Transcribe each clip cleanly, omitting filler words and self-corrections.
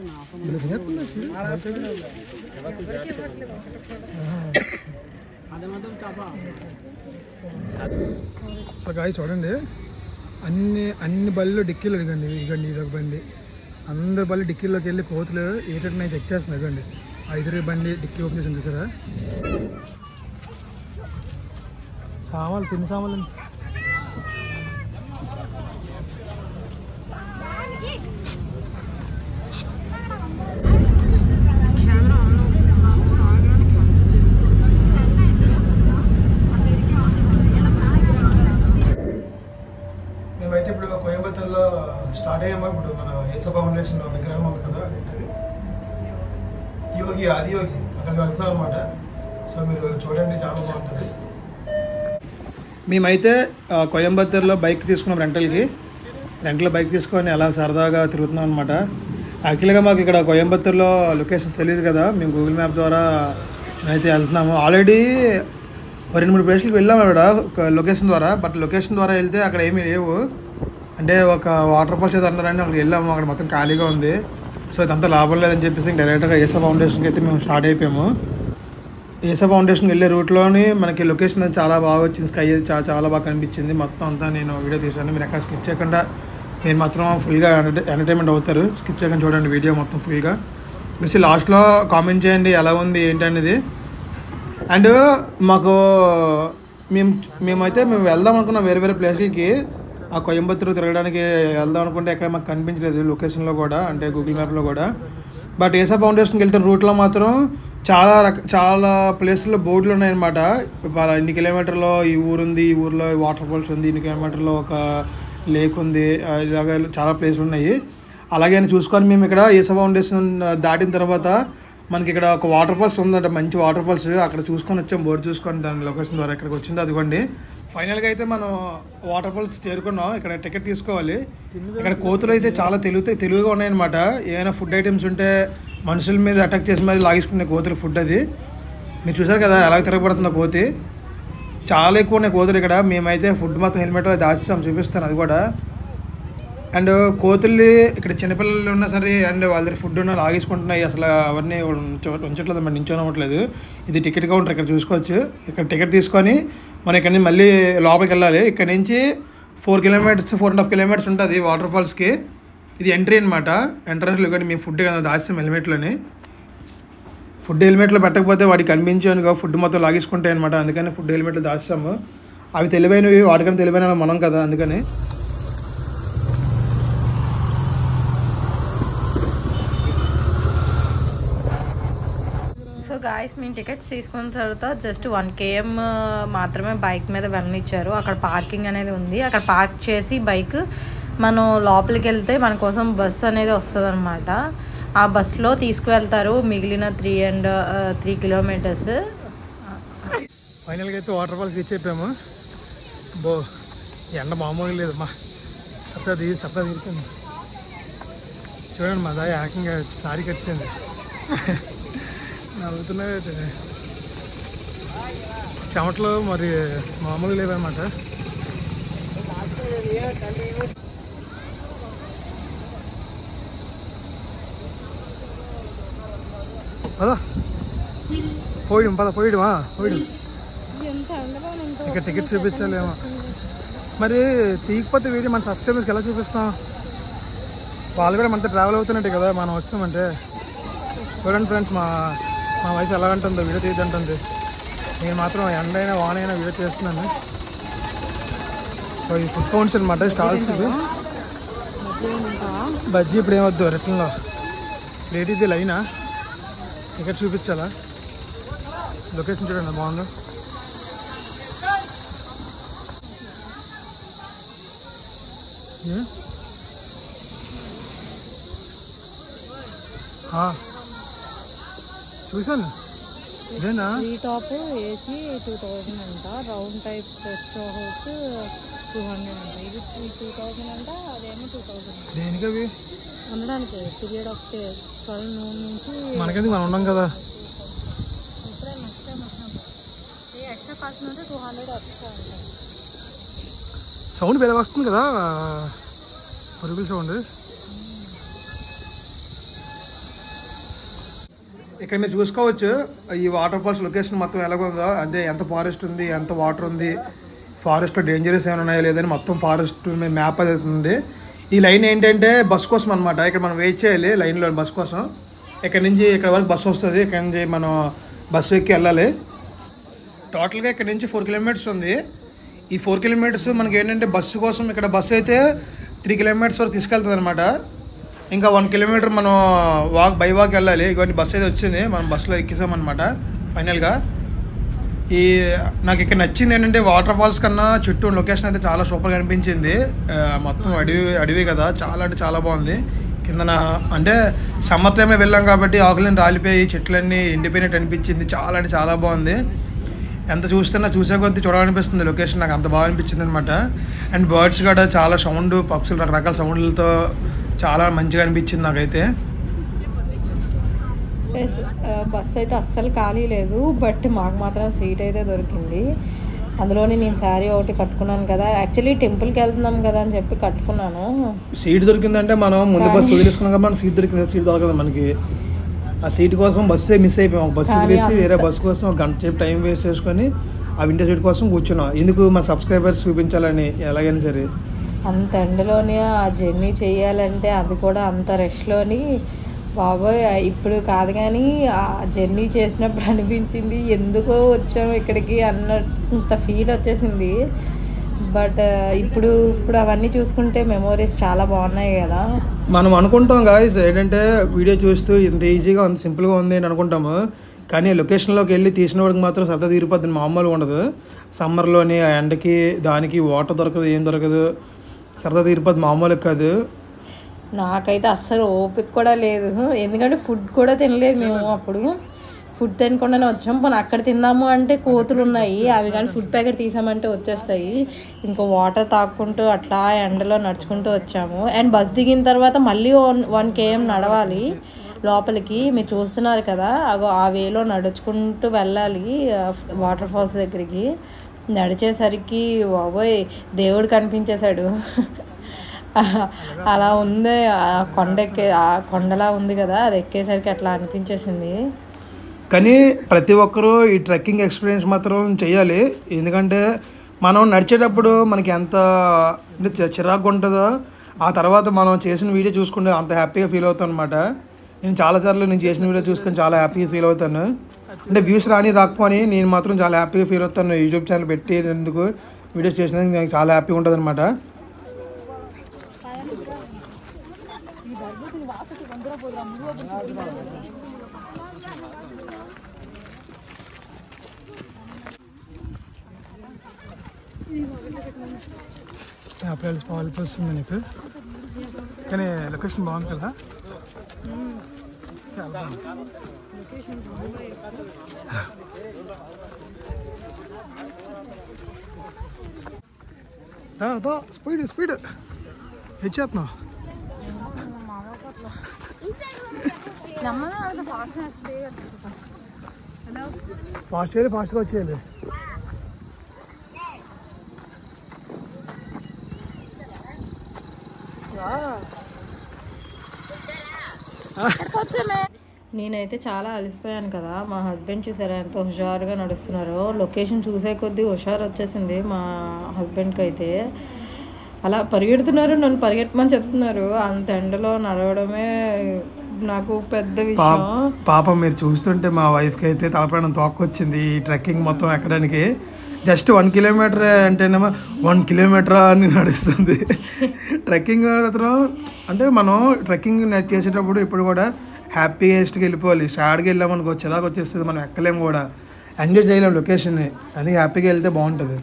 So guys చూడండి, అన్ని బళ్ళు డిక్కీలు ఇదిగండి ఇదొక బండి. అందరి బళ్ళు డిక్కీలోకి వెళ్ళి కోతులు ఏటట్టున్నాయి చెక్ చేస్తున్నాయి. ఇదిగండి 5 బండి డిక్కీ ఓపెన్ చేసింది చూసారా. సామాన్లు తిని సామాన్లు మేమైతే ఇప్పుడు కోయంబత్తూరులో స్టార్ట్ అయ్యాము. ఇప్పుడు మన ఏసా ఫౌండేషన్ విగ్రహం ఉంది కదా, అదేంటది యోగి ఆదియోగి, అక్కడికి వెళ్తున్నాం అనమాట. సో మీరు చూడండి, చాలా బాగుంటుంది. మేమైతే కోయంబత్తూరులో బైక్ తీసుకున్నాం రెంటల్ బైక్ తీసుకొని అలా సరదాగా తిరుగుతున్నాం అనమాట. యాక్చువల్గా మాకు ఇక్కడ కోయంబత్తూరులో లొకేషన్ తెలియదు కదా, మేము గూగుల్ మ్యాప్ ద్వారా అయితే వెళ్తున్నాము. ఆల్రెడీ 2-3 ప్లేస్లకు వెళ్ళాము అక్కడ లొకేషన్ ద్వారా. బట్ లొకేషన్ ద్వారా వెళ్తే అక్కడ ఏమీ లేవు, అంటే ఒక వాటర్ ఫాల్స్ ఏదో అన్నారని అక్కడికి వెళ్ళాము. అక్కడ మొత్తం ఖాళీగా ఉంది. సో ఇదంతా లాభం లేదని చెప్పేసి డైరెక్ట్గా ఏసా ఫౌండేషన్కి అయితే మేము స్టార్ట్ అయిపోయాము. ఏసా ఫౌండేషన్కి వెళ్ళే రూట్లోని మనకి లొకేషన్ చాలా బాగా వచ్చింది. స్కై చాలా బాగా కనిపించింది. మొత్తం అంతా నేను వీడియో తీసాను. మీరు ఎక్కడ స్కిప్ చేయకుండా, మీరు మాత్రం ఫుల్గా ఎంటర్టైన్మెంట్ అవుతారు. స్కిప్ చేయకుండా చూడండి వీడియో మొత్తం ఫుల్గా. మీరు లాస్ట్లో కామెంట్ చేయండి ఎలా ఉంది ఏంటి అనేది. అండ్ మాకు మేమైతే వెళ్దాం అనుకున్నాం వేరే ప్లేస్లకి. ఆ కోయంబత్తూరు తిరగడానికి వెళ్దాం అనుకుంటే ఎక్కడ మాకు కనిపించలేదు లొకేషన్లో కూడా, అంటే గూగుల్ మ్యాప్లో కూడా. బట్ ఏసా ఫౌండేషన్కి వెళ్తున్న రూట్లో మాత్రం చాలా ప్లేసుల్లో బోర్డులు ఉన్నాయన్నమాట. ఇన్ని కిలోమీటర్లో ఈ ఊరు ఉంది, ఈ ఊరిలో వాటర్ ఫాల్స్ ఉంది, ఇన్ని కిలోమీటర్లో ఒక లేక్ ఉంది, ఇలాగ చాలా ప్లేసులు ఉన్నాయి. అలాగే చూసుకొని మేము ఇక్కడ ఏసా ఫౌండేషన్ దాటిన తర్వాత మనకి ఇక్కడ ఒక వాటర్ ఫాల్స్ ఉందంట, మంచి వాటర్ ఫాల్స్. అక్కడ చూసుకొని వచ్చాం, బోర్డు చూసుకొని దాని లొకేషన్ ద్వారా ఎక్కడికి వచ్చిందో అదిగోండి. ఫైనల్గా అయితే మనం వాటర్ ఫాల్స్ చేరుకున్నాం. ఇక్కడ టికెట్ తీసుకోవాలి. ఇక్కడ కోతులు అయితే చాలా తెలివిగా ఉన్నాయన్నమాట. ఏమైనా ఫుడ్ ఐటమ్స్ ఉంటే మనుషుల మీద అటాక్ చేసి మరి లాగేసుకునే కోతులు ఫుడ్ అది. మీరు చూసారు కదా ఎలా తిరగబడుతుందో కోతి. చాలా ఎక్కువ ఉన్నాయి కోతులు ఇక్కడ. మేమైతే ఫుడ్ మొత్తం హెల్మెట్లో దాచాం, చూపిస్తాను అది కూడా. అండ్ కోతుల్ని ఇక్కడ చిన్నపిల్లలు ఉన్నా సరే అండ్ వాళ్ళ దగ్గర ఫుడ్ ఉన్నా లాగేసుకుంటున్నాయి. అసలు అవన్నీ ఉంచట్లేదు, మరి నించోనవ్వట్లేదు. ఇది టికెట్ కౌంటర్, ఇక్కడ చూసుకోవచ్చు. ఇక్కడ టికెట్ తీసుకొని మనం ఇక్కడ నుంచి మళ్ళీ లోపలికి వెళ్ళాలి. ఇక్కడ నుంచి 4.5 కిలోమీటర్స్ ఉంటుంది వాటర్ ఫాల్స్కి. ఇది ఎంట్రీ అనమాట. ఎంట్రన్స్లో కానీ మేము ఫుడ్ దాచాం హెల్మెట్లోని. ఫుడ్ హెల్మెట్లో పెట్టకపోతే వాడికి కనిపించాను ఫుడ్ మొత్తం లాగేసుకుంటాయి అనమాట. అందుకని ఫుడ్ హెల్మెట్లో దాచాము. అవి తెలివైనవి, వాటికన్నా తెలివైన మనం కదా, అందుకని. సో గాయస్, మేము టికెట్స్ తీసుకున్న తర్వాత జస్ట్ 1 km మాత్రమే బైక్ మీద వెళ్ళనిచ్చారు. అక్కడ పార్కింగ్ అనేది ఉంది. అక్కడ పార్క్ చేసి బైక్ మనం లోపలికి వెళ్తే మన కోసం బస్సు అనేది వస్తుంది అనమాట. ఆ బస్సులో తీసుకువెళ్తారు మిగిలిన 3 కిలోమీటర్స్. ఫైనల్గా అయితే వాటర్ ఫాల్స్ రీచ్ అయిపోయాము. ఎండ మామూలుగా లేదమ్మా, సత్తా తీరుతుంది. చూడండి మా దాయి ఏకంగా సారీ కట్టింది. నవ్వుతున్నాయి అయితే చెమటలు మరి మామూలుగా లేవన్నమాట. పదా పోయడమా ఇక్కడ టికెట్ చూపించాలేమో. మరి తీయకపోతే వీడియో మన సబ్స్క్రైబర్స్కి ఎలా చూపిస్తాం? వాళ్ళు కూడా మనతో ట్రావెల్ అవుతున్నట్టే కదా మనం వచ్చామంటే. చూడండి ఫ్రెండ్స్, మా వయసు ఎలా ఉంటుందో వీడియో తీయద్దంటుంది. నేను మాత్రం ఎండైనా వానైనా వీడియో చేస్తున్నాను. సో ఈ ఫుడ్ కౌంట్స్ అనమాట, స్టాల్స్. బజ్జీ ఇప్పుడు ఏమొద్దు, రిటర్న్లో ప్లేట్ ఇది లైనా టికెట్ చూపించాలా. లొకేషన్ చూడండి బాగుంది. చూసాను ఇదేనా. ఈ టాప్ ఏసీ 2000 అంట, రౌండ్ టైప్ రెస్ట్ హౌస్ 200 అంట. ఇది 2000 అంట, అదేమో 2000. దేనికి అవి? ఉండడానికి పీరియడ్ ఆఫ్ 12 noon నుంచి. మనకెందుకు, మనం ఉన్నాం కదా. ఇప్పుడే నెక్స్ట్ టైం వచ్చినప్పుడు ఈ ఎక్స్ట్రా కాస్ట్ నుండి 200 ఎక్స్ట్రా ఉంటుంది. సౌండ్ వేరే వస్తుంది కదా, పరుగుల సౌండ్. ఇక్కడ మీరు చూసుకోవచ్చు ఈ వాటర్ ఫాల్స్ లొకేషన్ మొత్తం ఎలాగుందో, అంటే ఎంత ఫారెస్ట్ ఉంది, ఎంత వాటర్ ఉంది, ఫారెస్ట్లో డేంజరస్ ఏమైనా ఉన్నాయో లేదని మొత్తం ఫారెస్ట్ మ్యాప్ అది ఉంది. ఈ లైన్ ఏంటంటే బస్ కోసం అనమాట. ఇక్కడ మనం వెయిట్ చేయాలి లైన్లో బస్ కోసం. ఇక్కడ నుంచి ఇక్కడ వరకు బస్సు వస్తుంది, ఇక్కడ నుంచి మనం బస్సు ఎక్కి వెళ్ళాలి. టోటల్గా ఇక్కడ నుంచి 4 కిలోమీటర్స్ ఉంది. ఈ 4 కిలోమీటర్స్ మనకి ఏంటంటే బస్సు కోసం ఇక్కడ బస్సు అయితే 3 కిలోమీటర్స్ వరకు తీసుకెళ్తుంది అనమాట. ఇంకా 1 కిలోమీటర్ మనం బై వాక్ వెళ్ళాలి. ఇవన్నీ బస్సు అయితే వచ్చింది, మనం బస్సులో ఎక్కేసామన్నమాట ఫైనల్గా. నాకు ఇక్కడ నచ్చింది ఏంటంటే వాటర్ ఫాల్స్ కన్నా చుట్టూ లొకేషన్ అయితే చాలా సూపర్గా అనిపించింది. మొత్తం అడవి కదా, చాలా అంటే చాలా బాగుంది. కిందన అంటే సమ్మర్ టైంలో వెళ్ళాం కాబట్టి ఆకులన్నీ రాలిపోయి చెట్లన్నీ ఎండిపోయినట్టు అనిపించింది. చాలా అంటే చాలా బాగుంది. ఎంత చూసే కొద్దీ చూడాలనిపిస్తుంది లొకేషన్. నాకు అంత బాగా అనిపించింది అనమాట. అండ్ బర్డ్స్ కూడా చాలా సౌండ్, పక్షులు రకరకాల సౌండ్లతో చాలా మంచిగా అనిపించింది నాకైతే. బస్ అయితే అస్సలు ఖాళీ లేదు, బట్ మాకు మాత్రం సీట్ అయితే దొరికింది. అందులోని నేను శారీ ఒకటి కట్టుకున్నాను కదా, యాక్చువల్లీ టెంపుల్కి వెళ్తున్నాం కదా అని చెప్పి కట్టుకున్నాను. సీట్ దొరికిందంటే మనం ముందు బస్సు వదిలేసుకున్నాం కదా, మనకు సీట్ దొరికింది. సీట్ దొరకదు మనకి. ఆ సీట్ కోసం బస్సే మిస్ అయిపోయాం. ఒక బస్సు వదిలేసి వేరే బస్సు కోసం ఒక గంట సేపు టైం వేస్ట్ చేసుకొని ఆ వింటర్ సీట్ కోసం కూర్చున్నాం. ఎందుకు మన సబ్స్క్రైబర్స్ చూపించాలని ఎలాగైనా సరే. అంత ఎండలోని ఆ జర్నీ చేయాలంటే, అది కూడా అంత రష్లోని, బాబోయ్ ఇప్పుడు కాదు కానీ ఆ జర్నీ చేసినప్పుడు అనిపించింది ఎందుకో వచ్చాము ఇక్కడికి అన్నంత ఫీల్ వచ్చేసింది. బట్ ఇప్పుడు అవన్నీ చూసుకుంటే మెమోరీస్ చాలా బాగున్నాయి కదా. మనం అనుకుంటాం గాయ్స్ ఏంటంటే వీడియో చూస్తూ ఇంత ఈజీగా అంత సింపుల్గా ఉంది అని అనుకుంటాము, కానీ లొకేషన్లోకి వెళ్ళి తీసిన వాడికి మాత్రం సరదా తీరిపోద్ది, మామూలుగా ఉండదు. సమ్మర్లోని ఆ ఎండకి దానికి వాటర్ దొరకదు, ఏం దొరకదు, సరదా తీరిపోద్ది, మామూలుగా కాదు. నాకైతే అస్సలు ఓపిక కూడా లేదు, ఎందుకంటే ఫుడ్ కూడా తినలేదు మేము. అప్పుడు ఫుడ్ తినకుండానే వచ్చాం. పోనీ అక్కడ తిందాము అంటే కోతులు ఉన్నాయి, అవి కానీ ఫుడ్ ప్యాకెట్ తీసామంటే వచ్చేస్తాయి. ఇంకో వాటర్ తాక్కుంటూ అట్లా ఎండలో నడుచుకుంటూ వచ్చాము. అండ్ బస్ దిగిన తర్వాత మళ్ళీ 1 km నడవాలి లోపలికి. మీరు చూస్తున్నారు కదా, ఆ వేలో నడుచుకుంటూ వెళ్ళాలి వాటర్ ఫాల్స్ దగ్గరికి. నడిచేసరికి బాబోయ్ దేవుడు కనిపించేశాడు. అలా ఉంది, ఆ కొండలా ఉంది కదా, అది ఎక్కేసరికి అట్లా అనిపించేసింది. కానీ ప్రతి ఒక్కరూ ఈ ట్రెక్కింగ్ ఎక్స్పీరియన్స్ మాత్రం చేయాలి. ఎందుకంటే మనం నడిచేటప్పుడు మనకి ఎంత చిరాకు ఉంటుందో ఆ తర్వాత మనం చేసిన వీడియో చూసుకుంటే అంత హ్యాపీగా ఫీల్ అవుతాను అనమాట. నేను చాలాసార్లు నేను చేసిన వీడియో చూసుకొని చాలా హ్యాపీగా ఫీల్ అవుతాను. అంటే వ్యూస్ రాకపోని నేను మాత్రం చాలా హ్యాపీగా ఫీల్ అవుతాను. యూట్యూబ్ ఛానల్ పెట్టేందుకు వీడియోస్ చేసినందుకు నాకు చాలా హ్యాపీగా ఉంటుంది అనమాట. అప్పుడు పాలు వస్తుంది నీకు, కానీ లొకేషన్ బాగుంది కదా, చాలా బాగుంది. స్పీడ్ హెచ్చేస్తున్నావు. ఫాస్ట్గా వచ్చేయాలి. నేనైతే చాలా అలసిపోయాను కదా. మా హస్బెండ్ చూసారా ఎంత హుషారుగా నడుస్తున్నారో. లొకేషన్ చూసే కొద్దీ హుషారు వచ్చేసింది మా హస్బెండ్కి అయితే. అలా పరిగెడుతున్నారు, నన్ను పరిగెట్టమని చెప్తున్నారు. అంత ఎండలో నడవడమే నాకు పెద్ద విషయం. పాపం మీరు చూస్తుంటే మా వైఫ్కి అయితే తలపైన తోక్కొచ్చింది ఈ ట్రెక్కింగ్ మొత్తం ఎక్కడానికి. జస్ట్ 1 కిలోమీటర్ అంటేనేమో 1 కిలోమీటర్ అని నడుస్తుంది. ట్రెక్కింగ్ మాత్రం అంటే మనం ట్రెక్కింగ్ చేసేటప్పుడు ఇప్పుడు కూడా హ్యాపీయెస్ట్గా వెళ్ళిపోవాలి. సాడ్గా వెళ్ళామనుకో చిరాకు వచ్చేస్తుంది, మనం ఎక్కలేము కూడా, ఎంజాయ్ చేయలేము లొకేషన్ని. అందుకే హ్యాపీగా వెళ్తే బాగుంటుంది.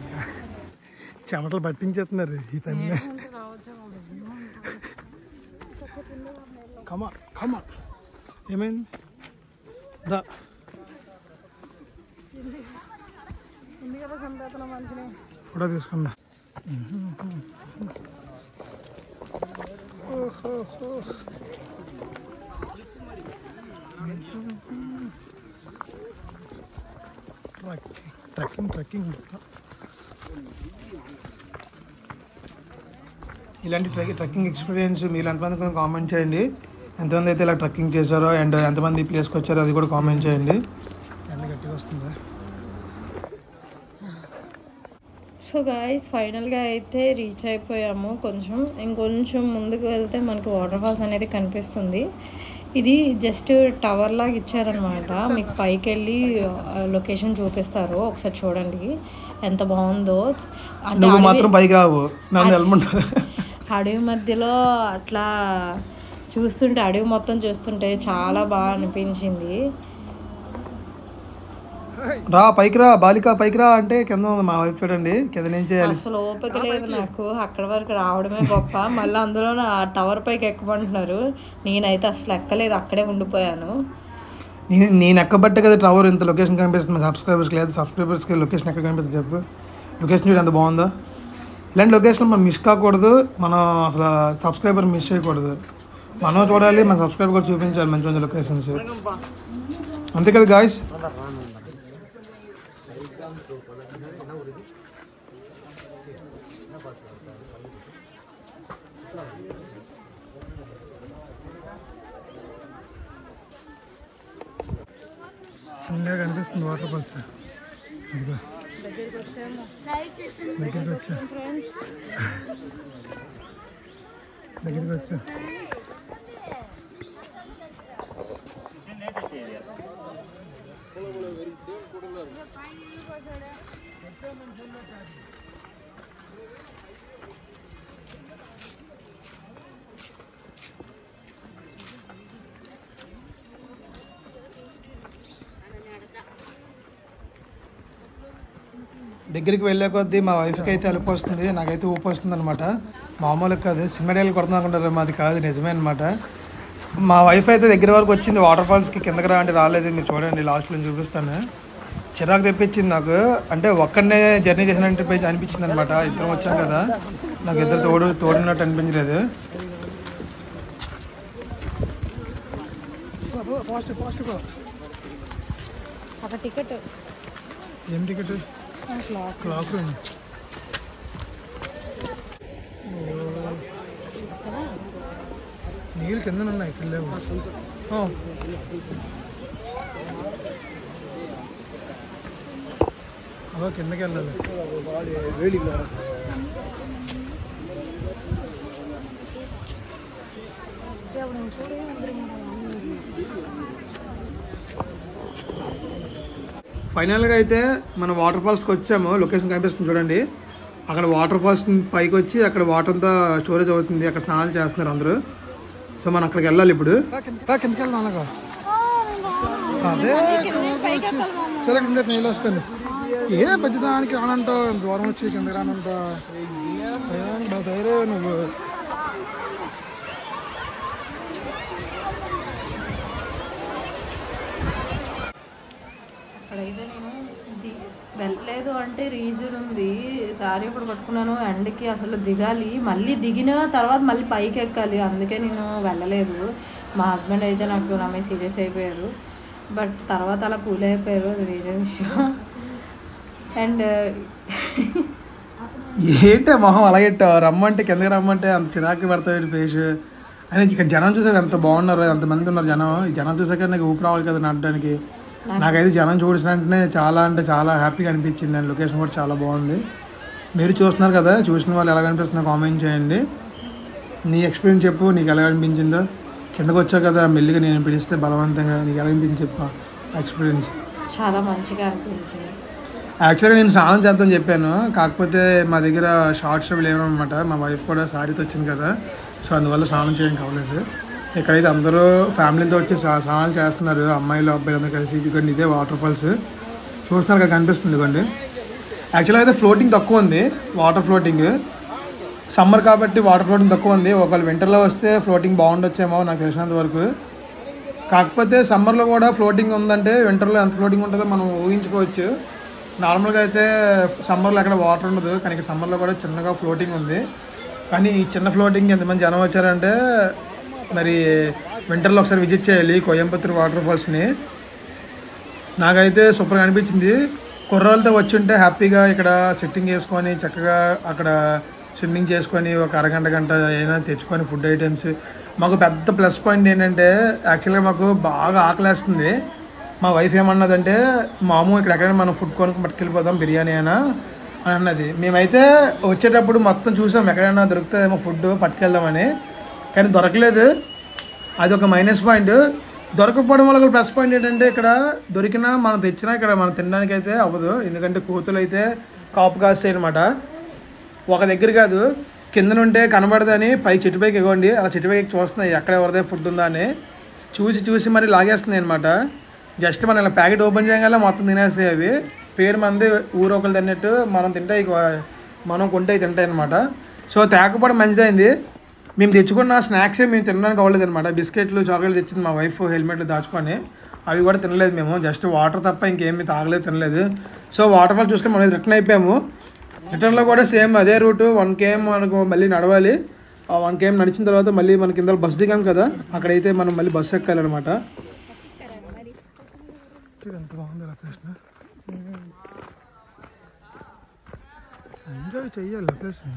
చెమటలు పట్టించేస్తున్నారు ఈ పని. కమా ఏమైంది దా ఫోటో తీసుకుందా. ట్రెక్కింగ్ ఇలాంటి ట్రెక్కింగ్ ఎక్స్పీరియన్స్ మీరు ఎంతమంది కామెంట్ చేయండి. ఎంతమంది అయితే ఇలా ట్రెక్కింగ్ చేశారో అండ్ ఎంతమంది ఈ ప్లేస్కి వచ్చారో అది కూడా కామెంట్ చేయండి. ఎండ గట్టిగా వస్తుంది. సో గాయస్ ఫైనల్గా అయితే రీచ్ అయిపోయాము. ఇంకొంచెం ముందుకు వెళ్తే మనకి వాటర్ ఫాల్స్ అనేది కనిపిస్తుంది. ఇది జస్ట్ టవర్ లాగా ఇచ్చారనమాట. మీకు పైకి వెళ్ళి లొకేషన్ చూపిస్తారు, ఒకసారి చూడండి ఎంత బాగుందో. అంటే మాత్రం పైకి రావు, అడవి మధ్యలో అట్లా చూస్తుంటే, అడవి మొత్తం చూస్తుంటే చాలా బాగా అనిపించింది. రా పైకి రా బాలిక పైకి రా అంటే కింద ఉంది మా వైపు చూడండి, కింద నుంచి అసలు ఓపిక లేదు నాకు, అక్కడ వరకు రావడమే గొప్ప. మళ్ళీ అందులో ఆ టవర్ పైకి ఎక్కమంటున్నారు. నేనైతే అసలు ఎక్కలేదు, అక్కడే ఉండిపోయాను. నేను ఎక్కబట్టే కదా టవర్ ఇంత లొకేషన్ కనిపిస్తుంది. సబ్స్క్రైబర్స్కి లేదు, సబ్స్క్రైబర్స్కి లొకేషన్ ఎక్కడ కనిపిస్తుంది చెప్పు. లొకేషన్ చూడండి ఎంత బాగుందో. ఇలాంటి లొకేషన్ మనం మిస్ కాకూడదు, మనం అసలు సబ్స్క్రైబర్ మిస్ చేయకూడదు. మనం చూడాలి, మన సబ్స్క్రైబర్ కూడా చూపించాలి మంచి మంచి లొకేషన్స్. అంతే కదా గాయస్. చిన్నగా కనిపిస్తుంది వాటర్ ఫాల్స్. దగ్గరికి వచ్చా దగ్గరికి వెళ్ళే కొద్దీ మా వైఫ్కి అయితే అలుపు వస్తుంది, నాకైతే ఊపు వస్తుంది అనమాట. మామూలుగా కాదు, సినిమా డేలు కొడుతున్నా అనుకుంటారు, మాది కాదు, నిజమే అనమాట. మా వైఫ్ అయితే దగ్గర వరకు వచ్చింది వాటర్ ఫాల్స్కి, కిందకి రా అంటే రాలేదు. మీరు చూడండి లాస్ట్లో చూపిస్తాను. చిరాకు తెప్పించింది నాకు, అంటే ఒక్కడనే జర్నీ చేసినట్టు అనిపించింది అనమాట. ఇద్దరం వచ్చాం కదా, నాకు ఇద్దరు తోడినట్టు అనిపించలేదు. టికెట్ ఏం టికెట్? Clock room. నీళ్ళు కింద ఉన్నాయి, ఇక్కడ లేవు. అలా కిందకి వెళ్ళాలి. ఫైనల్గా అయితే మనం వాటర్ ఫాల్స్కి వచ్చాము. లొకేషన్ కనిపిస్తుంది చూడండి. అక్కడ వాటర్ ఫాల్స్ పైకి వచ్చి అక్కడ వాటర్ అంతా స్టోరేజ్ అవుతుంది, అక్కడ స్నానాలు చేస్తున్నారు అందరూ. సో మనం అక్కడికి వెళ్ళాలి ఇప్పుడు. కిందకి వెళ్దాం అలాగా. అదే సరే నీళ్ళు వస్తాను. ఏ పెద్దదానికి రానంటావు, దూరం వచ్చి కిందకి రానంటావు, ధైర్యం నువ్వు. అక్కడైతే నేను వెళ్ళలేదు అంటే రీజన్ ఉంది. సారీ ఇప్పుడు పట్టుకున్నాను, ఎండకి అసలు దిగాలి, మళ్ళీ దిగిన తర్వాత మళ్ళీ పైకి ఎక్కాలి, అందుకే నేను వెళ్ళలేదు. మా హస్బెండ్ అయితే నాకు నా మీద సీరియస్ అయిపోయారు, బట్ తర్వాత అలా కూల్ అయిపోయారు, అది వేరే విషయం. అండ్ ఏంటే మొహం అలాగే రమ్మంటే కిందకి రమ్మంటే అంత చిరాకు పడతాడు ఫేస్. అని ఇక్కడ జనం చూసాక ఎంత బాగున్నారు, ఎంతమంది ఉన్నారు జనం. ఈ జనం చూసాక నాకు ఊపు రావాలి కదా నడడానికి. నాకైతే జనం చూసిన వెంటనే చాలా అంటే చాలా హ్యాపీగా అనిపించింది. అండ్ లొకేషన్ కూడా చాలా బాగుంది. మీరు చూస్తున్నారు కదా, చూసిన వాళ్ళు ఎలా అనిపిస్తుందో కామెంట్ చేయండి. నీ ఎక్స్పీరియన్స్ చెప్పు, నీకు ఎలా అనిపించిందో. కిందకు వచ్చావు కదా మెల్లిగా, నేను పిలిస్తే బలవంతంగా, నీకు ఎలా అనిపించింది చెప్పు ఎక్స్పీరియన్స్. చాలా మంచిగా అనిపించింది. యాక్చువల్గా నేను స్నానం చేద్దామని చెప్పాను, కాకపోతే మా దగ్గర షార్ట్స్ లేవనమాట. మా వైఫ్ కూడా శారీతో వచ్చింది కదా, సో అందువల్ల స్నానం చేయడం కావలేదు. ఇక్కడైతే అందరూ ఫ్యామిలీతో వచ్చి స్నానాలు చేస్తున్నారు, అమ్మాయిలు అబ్బాయిలు అందరూ కలిసి. ఇదిగోండి ఇదే వాటర్ ఫాల్స్ చూస్తున్నారు కదా, కనిపిస్తుంది ఇదిగోండి. యాక్చువల్గా అయితే ఫ్లోటింగ్ తక్కువ ఉంది, వాటర్ ఫ్లోటింగ్. సమ్మర్ కాబట్టి వాటర్ ఫ్లోటింగ్ తక్కువ ఉంది. ఒకవేళ వింటర్లో వస్తే ఫ్లోటింగ్ బాగుండొచ్చేమో నాకు తెలిసినంత వరకు. కాకపోతే సమ్మర్లో కూడా ఫ్లోటింగ్ ఉందంటే వింటర్లో ఎంత ఫ్లోటింగ్ ఉంటుందో మనం ఊహించుకోవచ్చు. నార్మల్గా అయితే సమ్మర్లో ఎక్కడ వాటర్ ఉండదు, కానీ ఇక్కడ సమ్మర్లో కూడా చిన్నగా ఫ్లోటింగ్ ఉంది. కానీ ఈ చిన్న ఫ్లోటింగ్ ఎంతమంది జనం వచ్చారంటే మరి వింటర్లో ఒకసారి విజిట్ చేయాలి కోయంబత్తూర్ వాటర్ ఫాల్స్ని. నాకైతే సూపర్గా అనిపించింది. కుర్రాళ్ళతో వచ్చి ఉంటే హ్యాపీగా ఇక్కడ సిట్టింగ్ చేసుకొని చక్కగా అక్కడ స్విమ్మింగ్ చేసుకొని ఒక అరగంట గంట అయినా తెచ్చుకొని ఫుడ్ ఐటమ్స్ మాకు పెద్ద ప్లస్ పాయింట్ ఏంటంటే యాక్చువల్గా మాకు బాగా ఆకలేస్తుంది. మా వైఫ్ ఏమన్నదంటే మాము ఇక్కడ ఎక్కడైనా మనం ఫుడ్ కొనుక్కు పట్టుకెళ్ళిపోదాం బిర్యానీ అని అన్నది. మేమైతే వచ్చేటప్పుడు మొత్తం చూసాం ఎక్కడైనా దొరుకుతుందేమో ఫుడ్ పట్టుకెళ్దామని, కానీ దొరకలేదు. అది ఒక మైనస్ పాయింట్. దొరకపోవడం వల్ల ఒక ప్లస్ పాయింట్ ఏంటంటే ఇక్కడ దొరికినా మనం తెచ్చినా ఇక్కడ మనం తినడానికి అయితే అవ్వదు. ఎందుకంటే కోతులు అయితే కాపు కాస్తాయి అనమాట. ఒక దగ్గర కాదు, కింద నుంటే కనబడదని పై చెట్టు పైకి ఇవ్వండి, అలా చెట్టు పైకి చూస్తున్నాయి ఎక్కడ ఎవరిదే ఫుడ్ ఉందా అని. చూసి మరి లాగేస్తున్నాయి అనమాట. జస్ట్ మనం ఇలా ప్యాకెట్ ఓపెన్ చేయగల మొత్తం తినేస్తాయి అవి. పేరు మంది ఊరు ఒకరు తిన్నట్టు మనం తింటే మనం కొంటే తింటాయి అనమాట. సో తేకపోవడం మంచిదైంది. మేము తెచ్చుకున్న స్నాక్సే మేము తినడానికి అవ్వలేదు అనమాట. బిస్కెట్లు చాక్లెట్లు తెచ్చింది మా వైఫ్ హెల్మెట్లు దాచుకొని, అవి కూడా తినలేదు మేము. జస్ట్ వాటర్ తప్ప ఇంకేమీ తాగలేదు, తినలేదు. సో వాటర్ ఫాల్ చూసుకొని మనం రిటర్న్ అయిపోయాము. రిటర్న్లో కూడా సేమ్ అదే రూటు 1 km మనకు మళ్ళీ నడవాలి. ఆ 1 km నడిచిన తర్వాత మళ్ళీ మన కింద బస్సు దిగాం కదా, అక్కడైతే మనం మళ్ళీ బస్సు ఎక్కాలన్నమాట. ఎంత బాగుంది లొకేషన్, ఎంజాయ్ చెయ్యాలి లొకేషన్.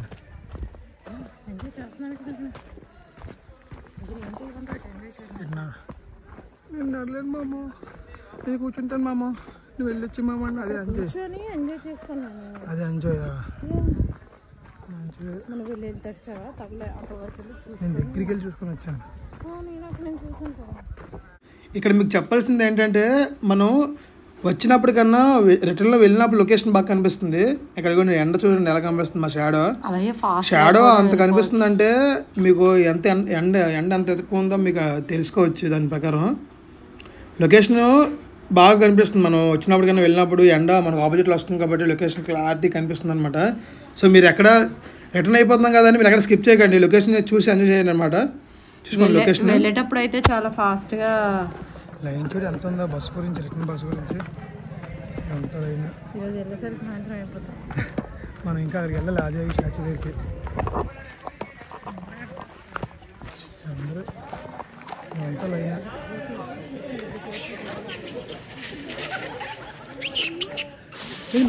నేను నడలేను మామ, నేను కూర్చుంటాను మామ, నువ్వు వెళ్ళొచ్చి మామ. అదే ఎంజాయ్ చేసుకున్నాను. అదే ఎంజాయ్ నేను దగ్గరికి వెళ్ళి చూసుకొని వచ్చాను. ఇక్కడ మీకు చెప్పాల్సింది ఏంటంటే మనం వచ్చినప్పటికన్నా రిటర్న్లో వెళ్ళినప్పుడు లొకేషన్ బాగా కనిపిస్తుంది. ఇక్కడ కూడా ఎండ చూడండి ఎలా కనిపిస్తుంది. మా షాడో అంత కనిపిస్తుంది అంటే మీకు ఎంత ఎండ ఎంత ఎక్కువ ఉందో మీకు తెలుసుకోవచ్చు. దాని ప్రకారం లొకేషన్ బాగా కనిపిస్తుంది. మనం వచ్చినప్పటికన్నా వెళ్ళినప్పుడు ఎండ మనకు ఆపోజిట్లో వస్తుంది కాబట్టి లొకేషన్ క్లారిటీ కనిపిస్తుంది అనమాట. సో మీరు ఎక్కడ రిటర్న్ అయిపోతున్నాం కదండి, మీరు ఎక్కడ స్కిప్ చేయకండి, లొకేషన్ చూసి ఎంజాయ్ చేయండి అనమాట. చూసుకోండి లొకేషన్. వెళ్ళేటప్పుడు అయితే చాలా ఫాస్ట్గా లైన్ చూడు ఎంత ఉందో బస్సు గురించి, రిటర్న్ బస్సు గురించి ఎంత లైన్. ఈరోజు వెళ్ళేసరికి సాయంత్రం అయిపోతాం. మనం ఇంకా అక్కడికి వెళ్ళాలి, ఆదేవి స్టాచ్యూ దగ్గరికి. అందరూ ఎంత లైన్.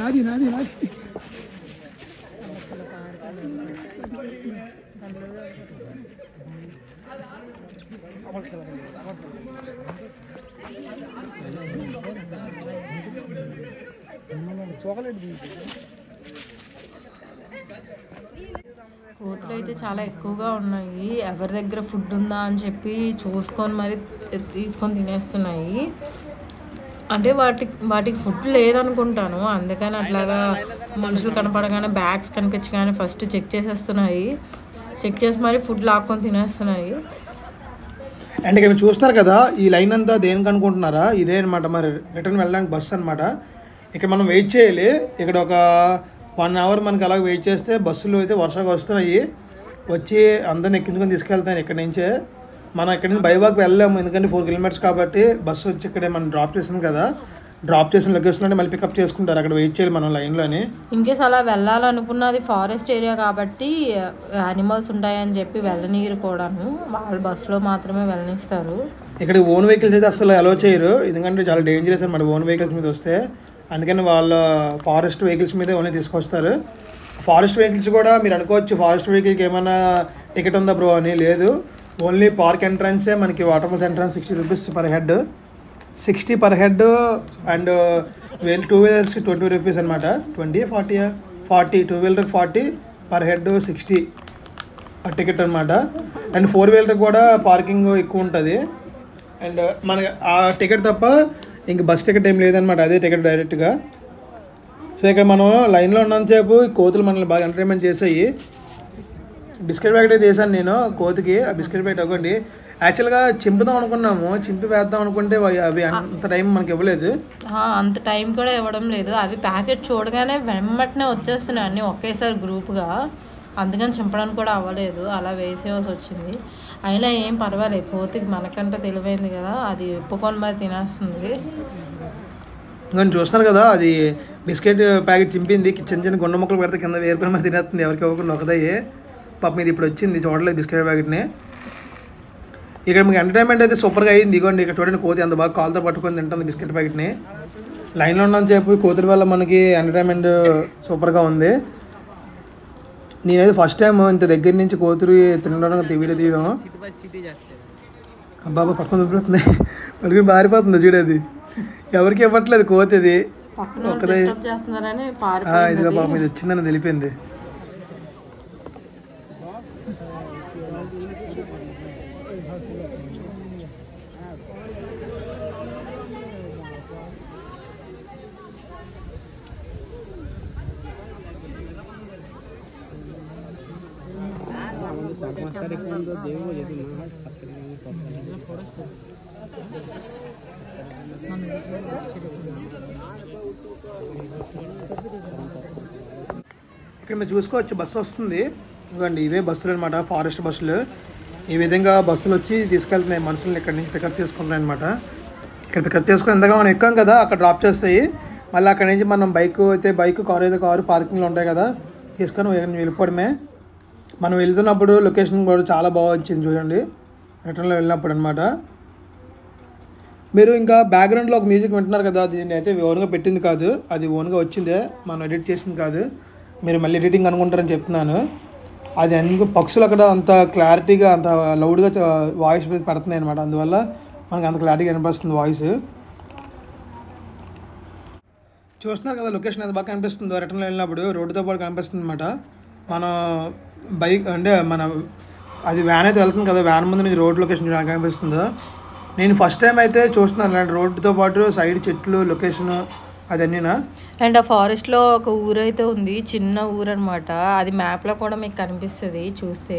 నాది కోతులు అయితే చాలా ఎక్కువగా ఉన్నాయి. ఎవరి దగ్గర ఫుడ్ ఉందా అని చెప్పి చూసుకొని మరి తీసుకొని తినేస్తున్నాయి. అంటే వాటికి ఫుడ్ లేదనుకుంటాను, అందుకని అట్లాగా మనుషులు కనపడగానే బ్యాగ్స్ కనిపించగానే ఫస్ట్ చెక్ చేసేస్తున్నాయి. చెక్ చేసి మరి ఫుడ్ లాక్కొని తినేస్తున్నాయి. అండ్ ఇక్కడ చూస్తున్నారు కదా, ఈ లైన్ అంతా దేనికి అనుకుంటున్నారా, ఇదే అనమాట మరి రిటర్న్ వెళ్ళడానికి బస్సు అనమాట. ఇక్కడ మనం వెయిట్ చేయాలి. ఇక్కడ ఒక 1 hour మనకి అలాగ వెయిట్ చేస్తే బస్సులు అయితే వరుసగా వస్తున్నాయి, వచ్చి అందరిని ఎక్కించుకొని తీసుకెళ్తాను. ఇక్కడ నుంచే మనం ఇక్కడ నుంచి బైవాక్ వెళ్ళాము, ఎందుకంటే 4 kilometers కాబట్టి బస్సు వచ్చి ఇక్కడే మనం డ్రాప్ చేసాం కదా, డ్రాప్ చేసిన లొకేషన్లోనే మళ్ళీ పికప్ చేసుకుంటారు. అక్కడ వెయిట్ చేయాలి మనం లైన్లోని. ఇన్కేస్ అలా వెళ్ళాలనుకున్నది ఫారెస్ట్ ఏరియా కాబట్టి యానిమల్స్ ఉంటాయని చెప్పి వెళ్ళనీరు కూడాను, వాళ్ళ బస్సులో మాత్రమే వెళ్ళనిస్తారు. ఇక్కడ ఓన్ వెహికల్స్ అయితే అసలు అలో చేయరు, ఎందుకంటే చాలా డేంజరస్ అనమాట ఓన్ వెహికల్స్ మీద వస్తే. అందుకని వాళ్ళ ఫారెస్ట్ వెహికల్స్ మీదే ఓన్లీ తీసుకొస్తారు. ఫారెస్ట్ వెహికల్స్ కూడా మీరు అనుకోవచ్చు ఫారెస్ట్ వెహికల్కి ఏమైనా టికెట్ ఉందా బ్రో అని, లేదు. ఓన్లీ పార్క్ ఎంట్రన్సే మనకి water falls entrance 60 rupees per head, 60 per head. And 2 wheelers 20 rupees అనమాట. 20 40 2 wheeler 40 per head 60 ఆ టికెట్ అనమాట. అండ్ 4 wheeler కూడా పార్కింగ్ ఎక్కువ ఉంటుంది. అండ్ మనకి ఆ టికెట్ తప్ప ఇంక బస్ టికెట్ ఏం లేదనమాట, అదే టికెట్ డైరెక్ట్గా. సో ఇక్కడ మనం లైన్లో ఉన్నంతసేపు ఈ కోతులు మనల్ని బాగా ఎంటర్టైన్మెంట్ చేసాయి. బిస్కెట్ ప్యాకెట్ అయితే వేసాను నేను కోతికి. ఆ బిస్కెట్ ప్యాకెట్ ఇవ్వండి. యాక్చువల్గా చింపుదాం అనుకున్నాము, చింపి వేద్దాం అనుకుంటే అవి అంత టైం మనకి ఇవ్వలేదు. అంత టైం కూడా ఇవ్వడం లేదు. అవి ప్యాకెట్ చూడగానే వెంబటనే వచ్చేస్తున్నాయి అన్నీ ఒకేసారి గ్రూప్గా, అందుకని చింపడానికి కూడా అవ్వలేదు, అలా వేసేవాల్సి వచ్చింది. అయినా ఏం పర్వాలేదు, కోతికి మనకంటే తెలివైంది కదా, అది ఎప్పుకొని మరి తినేస్తుంది. ఇంకా చూస్తున్నారు కదా, అది బిస్కెట్ ప్యాకెట్ చింపింది, చిన్న గుండె ముక్కలు పెడితే కింద వేరుకొని మరి తినేస్తుంది, ఎవరికి ఇవ్వకుండా ఒకదయ్యే. పాపం ఇది ఇప్పుడు వచ్చింది, చూడలేదు బిస్కెట్ ప్యాకెట్ని. ఇక్కడ మీకు ఎంటర్టైన్మెంట్ అయితే సూపర్గా అయ్యింది. ఇదిగోండి ఇక్కడ చూడండి, కోతి అంత బాగా కాలుతో పట్టుకొని తింటుంది బిస్కెట్ ప్యాకెట్ని. లైన్లో ఉన్నంత సేపు కోతుల వల్ల మనకి ఎంటర్టైన్మెంట్ సూపర్గా ఉంది. నేనైతే ఫస్ట్ టైం ఇంత దగ్గర నుంచి కోతురు తినడం వీడియో తీయడం. అబ్బాబా పక్కన చూపిస్తుంది వాళ్ళకి బారిపోతుంది చూడు. అది ఎవరికి ఇవ్వట్లేదు కోతి. అది ఒక్కదే ఇదిగా పాపం ఇది వచ్చిందని తెలిపింది. ఇక్కడ మీరు చూసుకోవచ్చు బస్సు వస్తుంది. ఇవ్వండి ఇవే బస్సులు అనమాట, ఫారెస్ట్ బస్సులు. ఈ విధంగా బస్సులు వచ్చి తీసుకెళ్తున్నాయి మనుషులను. ఇక్కడ నుంచి పికప్ చేసుకుంటున్నాయి అనమాట. ఇక్కడ పికప్ చేసుకుని ఇందాక మనం ఎక్కాం కదా, అక్కడ డ్రాప్ చేస్తాయి. మళ్ళీ అక్కడ నుంచి మనం బైక్ కారు అయితే కారు పార్కింగ్లో ఉంటాయి కదా, తీసుకొని వెళ్ళిపోవడమే. మనం వెళ్తున్నప్పుడు లొకేషన్ కూడా చాలా బాగా వచ్చింది చూడండి, రిటర్న్లో వెళ్ళినప్పుడు అనమాట. మీరు ఇంకా బ్యాక్గ్రౌండ్లో ఒక మ్యూజిక్ వింటున్నారు కదా, దీన్ని అయితే ఓన్గా పెట్టింది కాదు, అది ఓన్గా వచ్చిందే, మనం ఎడిట్ చేసింది కాదు. మీరు మళ్ళీ ఎడిటింగ్ అనుకుంటారని చెప్తున్నాను. అది అన్ని పక్షులు అక్కడ అంత క్లారిటీగా అంత లౌడ్గా వాయిస్ పెడుతున్నాయి అనమాట. అందువల్ల మనకు అంత క్లారిటీగా వినిపిస్తుంది వాయిస్. చూస్తున్నారు కదా లొకేషన్ అది బాగా కనిపిస్తుందో, రిటర్న్లో వెళ్ళినప్పుడు రోడ్డుతో పాటు కనిపిస్తుంది అనమాట. మన బైక్ అంటే అది వ్యాన్ అయితే వెళ్తుంది కదా, వ్యాన్ ముందు నుంచి రోడ్ లొకేషన్ చూడడానికి కనిపిస్తుందో. నేను ఫస్ట్ టైం అయితే చూస్తున్నాను ఇలాంటి రోడ్డుతో పాటు సైడ్ చెట్లు లొకేషన్ అదన్నీనా. అండ్ ఆ ఫారెస్ట్లో ఒక ఊరు అయితే ఉంది, చిన్న ఊరు అనమాట. అది మ్యాప్లో కూడా మీకు కనిపిస్తుంది చూస్తే.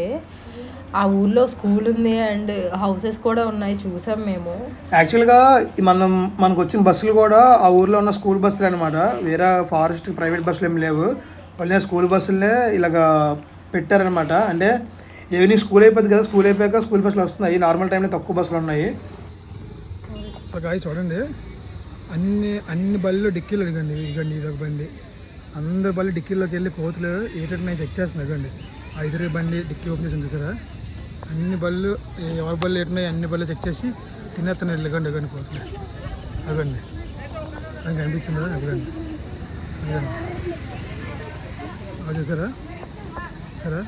ఆ ఊర్లో స్కూల్ ఉంది అండ్ హౌసెస్ కూడా ఉన్నాయి, చూసాం మేము. యాక్చువల్గా మనకు వచ్చిన బస్సులు కూడా ఆ ఊర్లో ఉన్న స్కూల్ బస్సులు అనమాట. వేరే ఫారెస్ట్ ప్రైవేట్ బస్సులు ఏమి లేవు, వాళ్ళే స్కూల్ బస్సులనే ఇలాగా పెట్టారనమాట. అంటే ఈవినింగ్ స్కూల్ అయిపోతుంది కదా, స్కూల్ అయిపోయాక స్కూల్ బస్సులు వస్తున్నాయి. నార్మల్ టైంలో తక్కువ బస్సులు ఉన్నాయి. చూడండి అన్ని బళ్ళు డిక్కీలు ఇదిగండి ఇదొక బండి. అందరి బళ్ళు డిక్కీలోకి వెళ్ళి కోతులు ఏటైనా చెక్ చేస్తున్నాయి. ఇదిగండి 5 బండి డిక్కీ ఓపెన్ చేసింది కదా, అన్ని బళ్ళు ఎవరి బళ్ళు ఏటున్నాయి అన్ని బళ్ళు చెక్ చేసి తినేస్తున్నాయి. ఇదిగండి కోతులు అదిగండి అది కనిపించింది కదా, అదిగండి అది చూసారా సరే.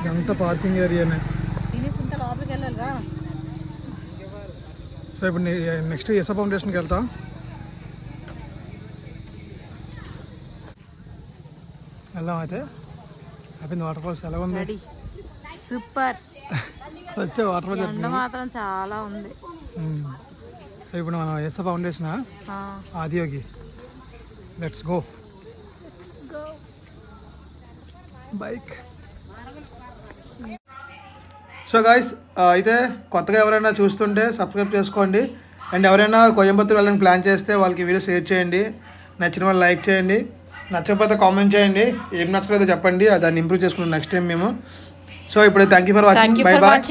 ఇదంతా పార్కింగ్ ఏరియానే. సో ఇప్పుడు నెక్స్ట్ ఎస్ఆర్ ఫౌండేషన్కి వెళ్తాం. వెళ్దాం అయితే. అయిపోయింది వాటర్ ఫాల్స్. ఎలా ఉంది? సూపర్. వచ్చే వాటర్ ఫాల్స్ మాత్రం చాలా ఉంది. సో ఇప్పుడు మనం SR foundation Adiyogi, let's go bike. So guys అయితే కొత్తగా ఎవరైనా చూస్తుంటే సబ్స్క్రైబ్ చేసుకోండి. అండ్ ఎవరైనా కోయంబత్తూరు వెళ్ళని ప్లాన్ చేస్తే వాళ్ళకి వీడియో షేర్ చేయండి. నచ్చిన వాళ్ళు లైక్ చేయండి, నచ్చకపోతే కామెంట్ చేయండి. ఏం నచ్చలేదో చెప్పండి, దాన్ని ఇంప్రూవ్ చేసుకుంటాం నెక్స్ట్ టైం మేము. సో ఇప్పుడు thank you for watching. Bye bye.